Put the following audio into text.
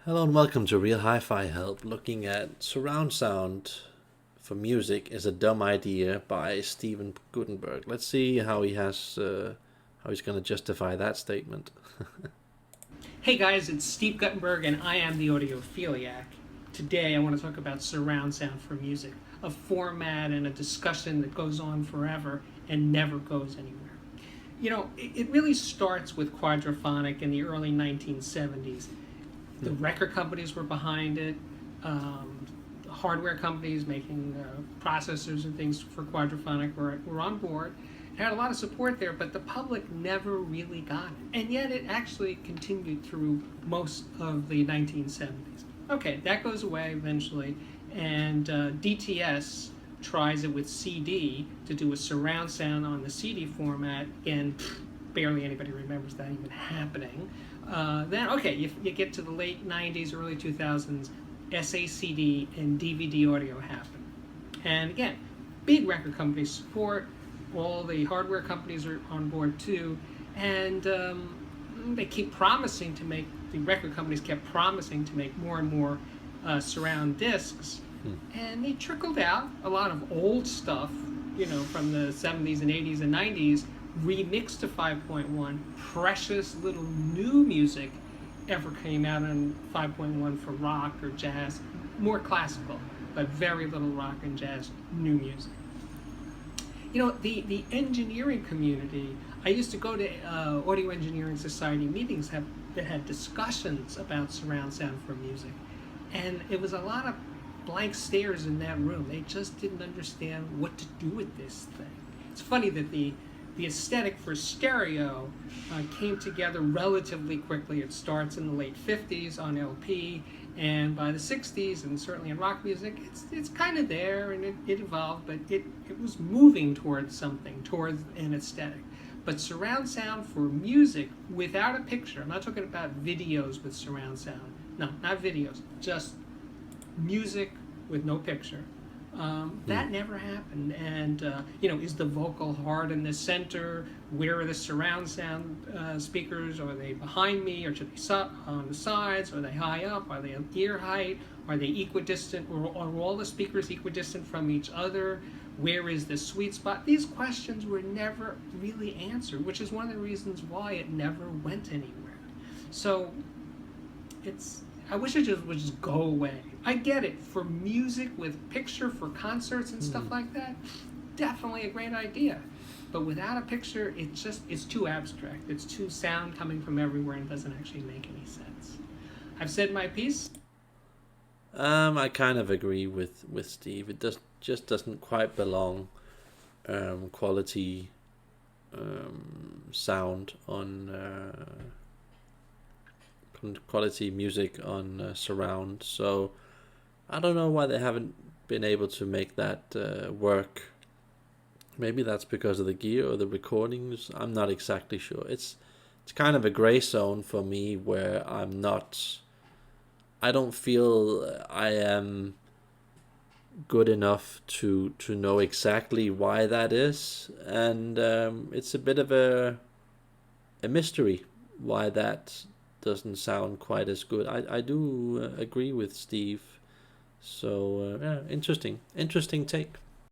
Hello and welcome to Real Hi-Fi Help, looking at surround sound for music is a dumb idea by Stephen Guttenberg. Let's see how he's going to justify that statement. Hey guys, it's Steve Guttenberg and I am the Audiophiliac. Today I want to talk about surround sound for music, a format and a discussion that goes on forever and never goes anywhere. You know, it really starts with quadraphonic in the early 1970s. The record companies were behind it. The hardware companies making processors and things for quadraphonic were on board. It had a lot of support there, but the public never really got it. And yet it actually continued through most of the 1970s. Okay, that goes away eventually, and DTS tries it with CD to do a surround sound on the CD format. Again, barely anybody remembers that even happening. Then, okay, you get to the late 90s, early 2000s, SACD and DVD audio happen. And again, big record companies support, all the hardware companies are on board too, and they keep promising to make, the record companies kept promising to make more and more surround discs. And they trickled out a lot of old stuff, you know, from the 70s and 80s and 90s, remixed to 5.1. Precious little new music ever came out on 5.1 for rock or jazz, more classical, but very little rock and jazz new music. You know, the engineering community, I used to go to Audio Engineering Society meetings that had discussions about surround sound for music, and it was a lot of blank stares in that room. They just didn't understand what to do with this thing. It's funny that the aesthetic for stereo came together relatively quickly. It starts in the late 50s on LP, and by the 60s, and certainly in rock music, it's kind of there, and it evolved, but it was moving towards something, towards an aesthetic. But surround sound for music without a picture, I'm not talking about videos with surround sound, no, not videos, just music with no picture. That never happened. And you know, is the vocal hard in the center? Where are the surround sound speakers? Are they behind me, or should they on the sides? Are they high up? Are they at ear height? Are they equidistant? Or are all the speakers equidistant from each other? Where is the sweet spot? These questions were never really answered, which is one of the reasons why it never went anywhere. So I wish it would just go away. I get it, for music with picture, for concerts and stuff like that, definitely a great idea. But without a picture, it's too abstract. It's too sound coming from everywhere and doesn't actually make any sense. I've said my piece. I kind of agree with Steve. It just doesn't quite belong. Quality sound on quality music on surround. So I don't know why they haven't been able to make that work. Maybe that's because of the gear or the recordings. I'm not exactly sure. It's kind of a gray zone for me where I don't feel I am good enough to know exactly why that is, and it's a bit of a mystery why that doesn't sound quite as good. I do agree with Steve. So yeah, interesting take.